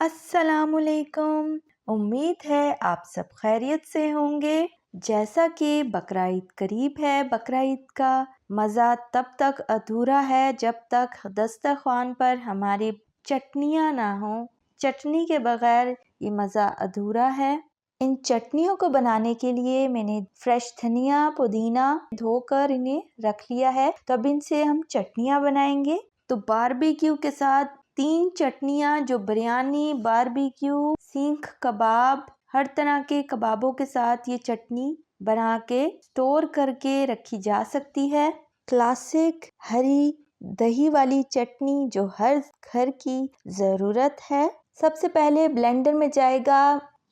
अस्सलामुअलैकुम। उम्मीद है आप सब खैरियत से होंगे। जैसा कि बकरा ईद करीब है, बकरा ईद का मज़ा तब तक अधूरा है जब तक दस्तरखान पर हमारी चटनियाँ ना हो। चटनी के बगैर ये मज़ा अधूरा है। इन चटनियों को बनाने के लिए मैंने फ्रेश धनिया पुदीना धोकर इन्हें रख लिया है। तो अब इनसे हम चटनियाँ बनाएंगे। तो बारबेक्यू के साथ 3 चटनियाँ जो बिरयानी, बारबेक्यू, सीख कबाब, हर तरह के कबाबों के साथ ये चटनी बना के स्टोर करके रखी जा सकती है। क्लासिक हरी दही वाली चटनी जो हर घर की ज़रूरत है। सबसे पहले ब्लेंडर में जाएगा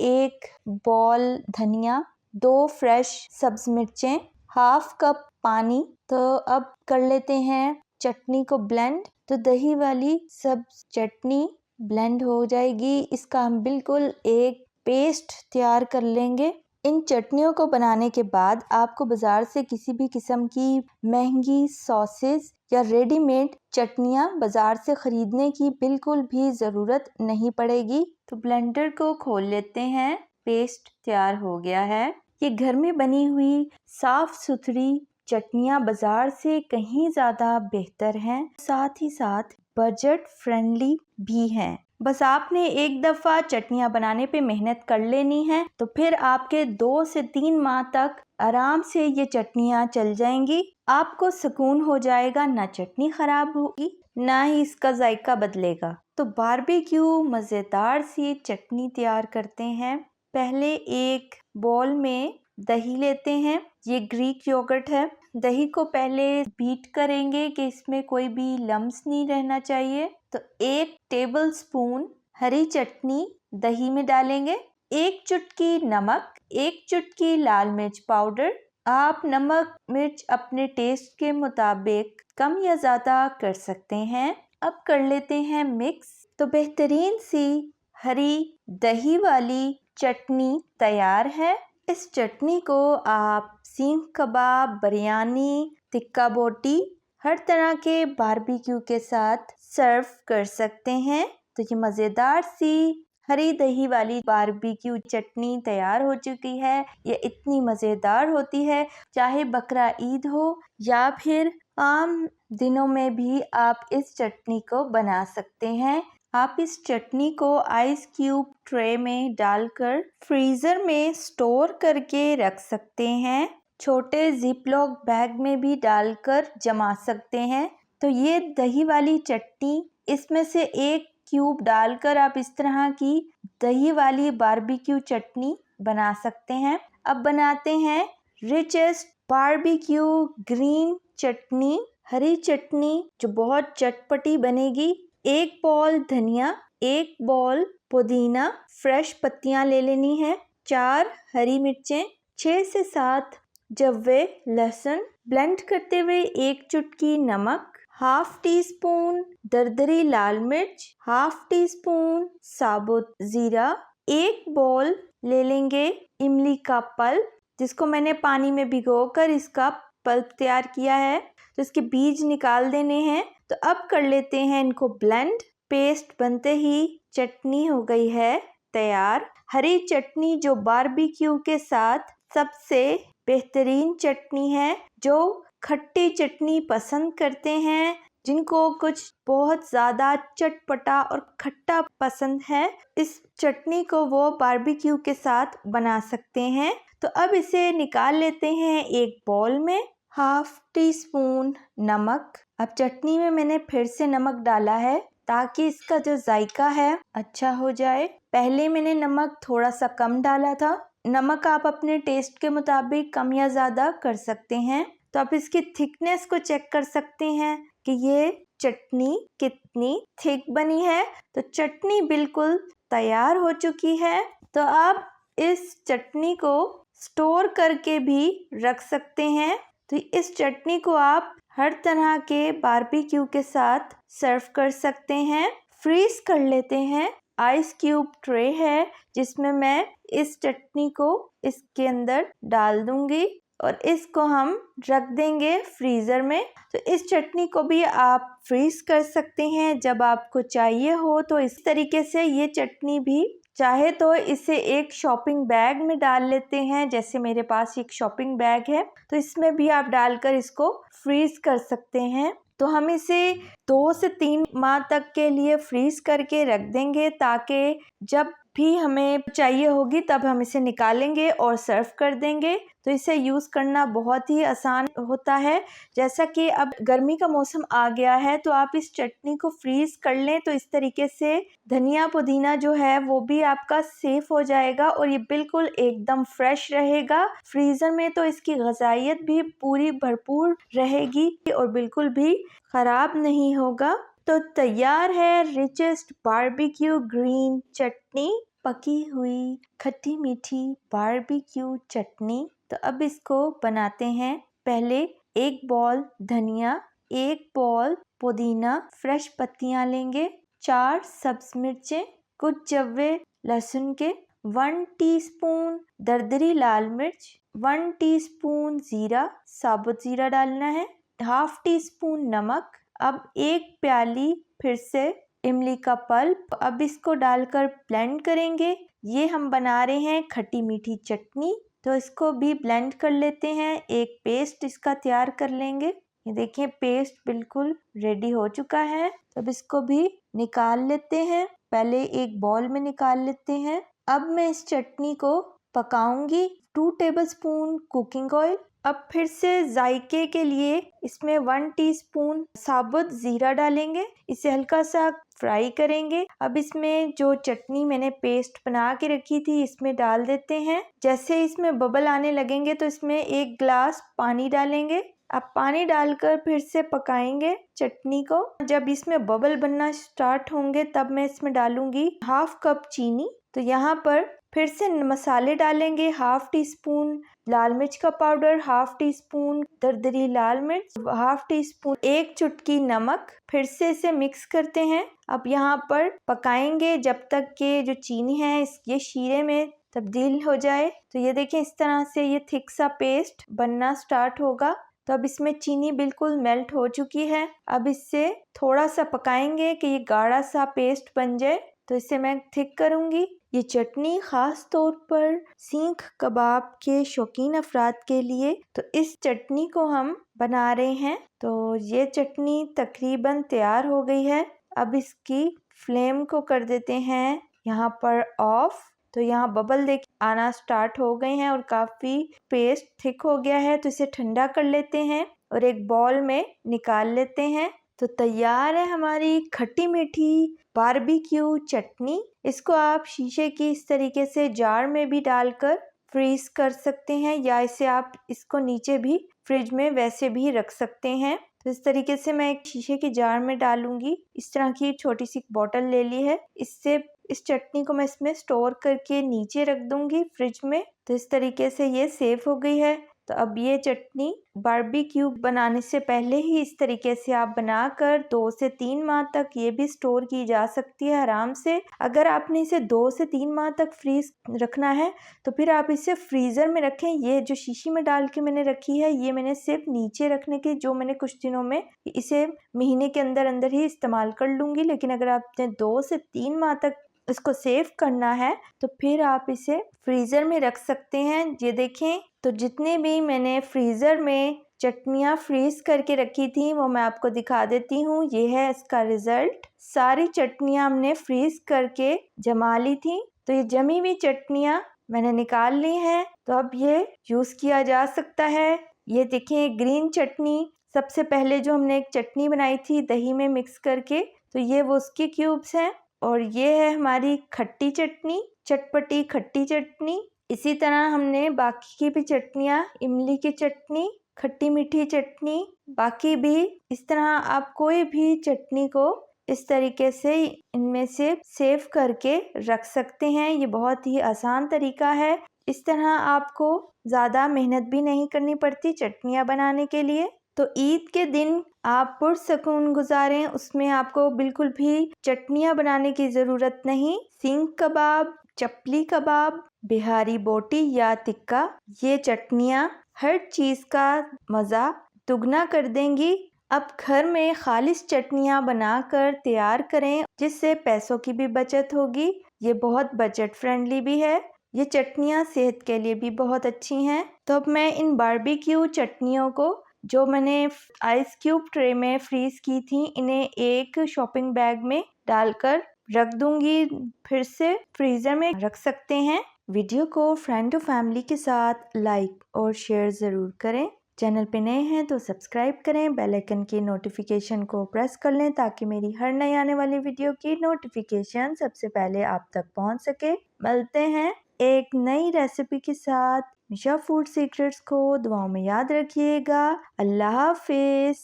1 बॉल धनिया, 2 फ्रेश सब्ज मिर्चें, हाफ कप पानी। तो अब कर लेते हैं चटनी को ब्लेंड। तो दही वाली सब चटनी ब्लेंड हो जाएगी। इसका हम बिल्कुल एक पेस्ट तैयार कर लेंगे। इन चटनियों को बनाने के बाद आपको बाजार से किसी भी किस्म की महंगी सॉसेस या रेडीमेड चटनियाँ बाजार से खरीदने की बिल्कुल भी ज़रूरत नहीं पड़ेगी। तो ब्लेंडर को खोल लेते हैं। पेस्ट तैयार हो गया है। ये घर में बनी हुई साफ सुथरी चटनियाँ बाजार से कहीं ज़्यादा बेहतर हैं, साथ ही साथ बजट फ्रेंडली भी हैं। बस आपने एक दफ़ा चटनियाँ बनाने पे मेहनत कर लेनी है तो फिर आपके 2 से 3 माह तक आराम से ये चटनियाँ चल जाएंगी। आपको सुकून हो जाएगा, ना चटनी खराब होगी ना ही इसका जायका बदलेगा। तो बारबेक्यू मज़ेदार सी चटनी तैयार करते हैं। पहले एक बोल में दही लेते हैं। ये ग्रीक योगर्ट है। दही को पहले बीट करेंगे कि इसमें कोई भी लम्स नहीं रहना चाहिए। तो 1 टेबल स्पून हरी चटनी दही में डालेंगे, 1 चुटकी नमक, 1 चुटकी लाल मिर्च पाउडर। आप नमक मिर्च अपने टेस्ट के मुताबिक कम या ज़्यादा कर सकते हैं। अब कर लेते हैं मिक्स। तो बेहतरीन सी हरी दही वाली चटनी तैयार है। इस चटनी को आप सीख कबाब, बिरयानी, टिक्का बोटी, हर तरह के बारबेक्यू के साथ सर्व कर सकते हैं। तो ये मज़ेदार सी हरी दही वाली बारबेक्यू चटनी तैयार हो चुकी है। ये इतनी मज़ेदार होती है, चाहे बकरा ईद हो या फिर आम दिनों में भी आप इस चटनी को बना सकते हैं। आप इस चटनी को आइस क्यूब ट्रे में डालकर फ्रीज़र में स्टोर करके रख सकते हैं। छोटे जिपलॉक बैग में भी डालकर जमा सकते हैं। तो ये दही वाली चटनी, इसमें से 1 क्यूब डालकर आप इस तरह की दही वाली बारबेक्यू चटनी बना सकते हैं। अब बनाते हैं रिचेस्ट बारबेक्यू ग्रीन चटनी, हरी चटनी जो बहुत चटपटी बनेगी। 1 बॉल धनिया, 1 बॉल पुदीना, फ्रेश पत्तियां ले लेनी है, 4 हरी मिर्चें, 6 से 7 जव्वे लहसुन, ब्लेंड करते हुए 1 चुटकी नमक, हाफ टी स्पून दरदरी लाल मिर्च, हाफ टी स्पून साबुत जीरा, 1 बॉल ले लेंगे इमली का पल्प, जिसको मैंने पानी में भिगोकर इसका पल्प तैयार किया है। तो इसके बीज निकाल देने हैं। तो अब कर लेते हैं इनको ब्लेंड। पेस्ट बनते ही चटनी हो गई है तैयार। हरी चटनी जो बारबेक्यू के साथ सबसे बेहतरीन चटनी है। जो खट्टी चटनी पसंद करते हैं, जिनको कुछ बहुत ज़्यादा चटपटा और खट्टा पसंद है, इस चटनी को वो बारबेक्यू के साथ बना सकते हैं। तो अब इसे निकाल लेते हैं एक बाउल में। हाफ टी स्पून नमक। अब चटनी में मैंने फिर से नमक डाला है ताकि इसका जो जायका है अच्छा हो जाए। पहले मैंने नमक थोड़ा सा कम डाला था। नमक आप अपने टेस्ट के मुताबिक कम या ज़्यादा कर सकते हैं। तो आप इसकी थिकनेस को चेक कर सकते हैं कि ये चटनी कितनी थिक बनी है। तो चटनी बिल्कुल तैयार हो चुकी है। तो आप इस चटनी को स्टोर करके भी रख सकते हैं। तो इस चटनी को आप हर तरह के बारबेक्यू के साथ सर्व कर सकते हैं। फ्रीज कर लेते हैं। आइस क्यूब ट्रे है जिसमें मैं इस चटनी को इसके अंदर डाल दूंगी। और इसको हम रख देंगे फ्रीज़र में। तो इस चटनी को भी आप फ्रीज कर सकते हैं जब आपको चाहिए हो। तो इस तरीके से ये चटनी भी चाहे तो इसे एक शॉपिंग बैग में डाल लेते हैं, जैसे मेरे पास एक शॉपिंग बैग है, तो इसमें भी आप डालकर इसको फ्रीज कर सकते हैं। तो हम इसे 2 से 3 माह तक के लिए फ्रीज करके रख देंगे, ताकि जब भी हमें चाहिए होगी तब हम इसे निकालेंगे और सर्व कर देंगे। तो इसे यूज़ करना बहुत ही आसान होता है। जैसा कि अब गर्मी का मौसम आ गया है, तो आप इस चटनी को फ्रीज कर लें, तो इस तरीके से धनिया पुदीना जो है वो भी आपका सेफ हो जाएगा और ये बिल्कुल एकदम फ्रेश रहेगा। फ्रीज़र में तो इसकी ग़िज़ाइयत भी पूरी भरपूर रहेगी और बिल्कुल भी ख़राब नहीं होगा। तो तैयार है रिचेस्ट बारबेक्यू ग्रीन चटनी, पकी हुई खट्टी मीठी बारबेक्यू चटनी। तो अब इसको बनाते हैं। पहले 1 बॉल धनिया, 1 बॉल पुदीना, फ्रेश पत्तियां लेंगे, 4 सब्ज मिर्चें, कुछ जव्वे लहसुन के, 1 टीस्पून दरदरी लाल मिर्च, 1 टीस्पून जीरा, साबुत जीरा डालना है, हाफ टी स्पून नमक। अब 1 प्याली फिर से इमली का पल्प। अब इसको डालकर ब्लेंड करेंगे। ये हम बना रहे हैं खट्टी मीठी चटनी, तो इसको भी ब्लेंड कर लेते हैं। एक पेस्ट इसका तैयार कर लेंगे। ये देखिए पेस्ट बिल्कुल रेडी हो चुका है। अब इसको भी निकाल लेते हैं। पहले एक बाउल में निकाल लेते हैं। अब मैं इस चटनी को पकाऊंगी। 2 टेबलस्पून कुकिंग ऑयल। अब फिर से जायके के लिए इसमें 1 टीस्पून साबुत जीरा डालेंगे। इसे हल्का सा फ्राई करेंगे। अब इसमें जो चटनी मैंने पेस्ट बना के रखी थी इसमें डाल देते हैं। जैसे इसमें बबल आने लगेंगे तो इसमें 1 गिलास पानी डालेंगे। अब पानी डालकर फिर से पकाएंगे चटनी को। जब इसमें बबल बनना स्टार्ट होंगे तब मैं इसमें डालूंगी हाफ कप चीनी। तो यहाँ पर फिर से मसाले डालेंगे। हाफ टी स्पून लाल मिर्च का पाउडर, हाफ टी स्पून दरदरी लाल मिर्च, हाफ टी स्पून 1 चुटकी नमक। फिर से इसे मिक्स करते हैं। अब यहाँ पर पकाएंगे जब तक के जो चीनी है ये शीरे में तब्दील हो जाए। तो ये देखें इस तरह से ये थिक सा पेस्ट बनना स्टार्ट होगा। तो अब इसमें चीनी बिल्कुल मेल्ट हो चुकी है। अब इससे थोड़ा सा पकाएंगे कि ये गाढ़ा सा पेस्ट बन जाए। तो इसे मैं थिक करूंगी। ये चटनी ख़ास तौर पर सीख कबाब के शौकीन अफराद के लिए, तो इस चटनी को हम बना रहे हैं। तो ये चटनी तकरीबन तैयार हो गई है। अब इसकी फ्लेम को कर देते हैं यहाँ पर ऑफ। तो यहाँ बबल देख आना स्टार्ट हो गए हैं और काफ़ी पेस्ट थिक हो गया है। तो इसे ठंडा कर लेते हैं और एक बाउल में निकाल लेते हैं। तो तैयार है हमारी खट्टी मीठी बारबेक्यू चटनी। इसको आप शीशे की इस तरीके से जार में भी डालकर फ्रीज कर सकते हैं, या इसे आप इसको नीचे भी फ्रिज में वैसे भी रख सकते हैं। तो इस तरीके से मैं एक शीशे की जार में डालूंगी। इस तरह की छोटी सी बोतल ले ली है। इससे इस चटनी को मैं इसमें स्टोर करके नीचे रख दूंगी फ्रिज में। तो इस तरीके से ये सेफ हो गई है। तो अब ये चटनी बारबेक्यू बनाने से पहले ही इस तरीके से आप बनाकर 2 से 3 माह तक ये भी स्टोर की जा सकती है आराम से। अगर आपने इसे 2 से 3 माह तक फ्रीज रखना है तो फिर आप इसे फ्रीज़र में रखें। ये जो शीशी में डाल के मैंने रखी है ये मैंने सिर्फ नीचे रखने की, जो मैंने कुछ दिनों में इसे महीने के अंदर अंदर ही इस्तेमाल कर लूँगी। लेकिन अगर आपने 2 से 3 माह तक इसको सेव करना है तो फिर आप इसे फ्रीज़र में रख सकते हैं। ये देखें, तो जितने भी मैंने फ्रीज़र में चटनियाँ फ्रीज करके रखी थी वो मैं आपको दिखा देती हूँ। ये है इसका रिज़ल्ट। सारी चटनियाँ हमने फ्रीज करके जमा ली थी। तो ये जमी हुई चटनियाँ मैंने निकाल ली हैं। तो अब ये यूज़ किया जा सकता है। ये देखें ग्रीन चटनी, सबसे पहले जो हमने एक चटनी बनाई थी दही में मिक्स करके, तो ये वो उसकी क्यूब्स हैं। और ये है हमारी खट्टी चटनी, चटपटी खट्टी चटनी। इसी तरह हमने बाकी की भी चटनियाँ, इमली की चटनी, खट्टी मीठी चटनी, बाकी भी इस तरह आप कोई भी चटनी को इस तरीके से इनमें से सेव करके रख सकते हैं। ये बहुत ही आसान तरीका है। इस तरह आपको ज़्यादा मेहनत भी नहीं करनी पड़ती चटनियाँ बनाने के लिए। तो ईद के दिन आप पुरसकून गुजारें, उसमें आपको बिल्कुल भी चटनियाँ बनाने की ज़रूरत नहीं। सीख कबाब, चपली कबाब, बिहारी बोटी या टिक्का, ये चटनियाँ हर चीज़ का मज़ा दुगना कर देंगी। अब घर में खालिस चटनियाँ बनाकर तैयार करें, जिससे पैसों की भी बचत होगी। ये बहुत बजट फ्रेंडली भी है। ये चटनियाँ सेहत के लिए भी बहुत अच्छी हैं। तो अब मैं इन बारबेक्यू चटनियों को, जो मैंने आइस क्यूब ट्रे में फ्रीज की थी, इन्हें एक शॉपिंग बैग में डालकर रख दूंगी। फिर से फ्रीजर में रख सकते हैं। वीडियो को फ्रेंड और फैमिली के साथ लाइक और शेयर ज़रूर करें। चैनल पे नए हैं तो सब्सक्राइब करें, बेल आइकन की नोटिफिकेशन को प्रेस कर लें ताकि मेरी हर नई आने वाली वीडियो की नोटिफिकेशन सबसे पहले आप तक पहुंच सके। मिलते हैं एक नई रेसिपी के साथ। मिशा फूड सीक्रेट्स को दुआओं में याद रखिएगा। अल्लाह हाफिज।